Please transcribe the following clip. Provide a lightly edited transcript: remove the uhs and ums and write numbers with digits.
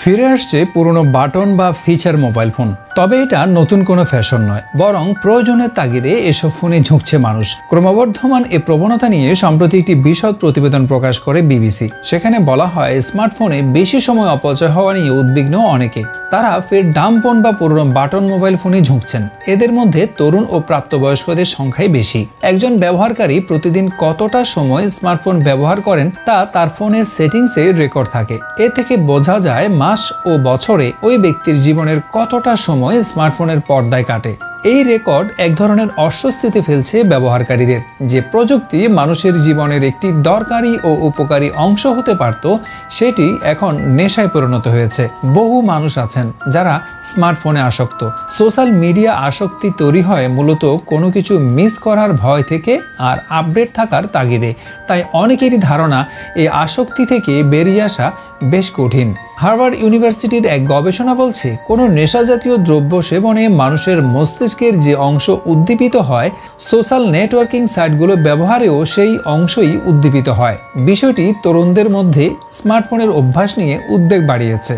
ফিরে আসছে পুরনো বাটন বা ফিচার মোবাইল ফোন। তবে এটা নতুন কোনো ফ্যাশন নয়, বরং প্রয়োজনের তাগিদে এসব ফোনে ঝুঁকছে মানুষ। ক্রমবর্ধমান এ প্রবণতা নিয়ে সম্প্রতি একটি বিশদ প্রতিবেদন প্রকাশ করে বিবিসি। সেখানে বলা হয়, স্মার্টফোনে বেশি সময় অপচয় হওয়া নিয়ে উদ্বিগ্ন অনেকে। তারা ফের ডাম ফোন বা পুরনো বাটন মোবাইল ফোনে ঝুঁকছেন। এদের মধ্যে তরুণ ও প্রাপ্তবয়স্কদের সংখ্যাই বেশি। একজন ব্যবহারকারী প্রতিদিন কতটা সময় স্মার্টফোন ব্যবহার করেন তা তার ফোনের সেটিংসে রেকর্ড থাকে। এ থেকে বোঝা যায় মাস ও বছরে ওই ব্যক্তির জীবনের কতটা সময় স্মার্টফোনের পর্দায় কাটে। এই রেকর্ড এক ধরনের অস্বস্তিতে ফেলছে ব্যবহারকারীদের। যে প্রযুক্তি মানুষের জীবনের একটি দরকারি ও উপকারী অংশ হতে পারত, সেটি এখন নেশায় পরিণত হয়েছে। বহু মানুষ আছেন যারা স্মার্টফোনে আসক্ত। সোশ্যাল মিডিয়া আসক্তি তৈরি হয় মূলত কোনো কিছু মিস করার ভয় থেকে আর আপডেট থাকার তাগিদে। তাই অনেকেরই ধারণা এই আসক্তি থেকে বেরিয়ে আসা বেশ কঠিন। হার্ভার্ড ইউনিভার্সিটির এক গবেষণা বলছে, কোনো নেশাজাতীয় দ্রব্য সেবনে মানুষের মস্তিষ্কের যে অংশ উদ্দীপিত হয়, সোশ্যাল নেটওয়ার্কিং সাইটগুলো ব্যবহারেও সেই অংশই উদ্দীপিত হয়। বিষয়টি তরুণদের মধ্যে স্মার্টফোনের অভ্যাস নিয়ে উদ্বেগ বাড়িয়েছে।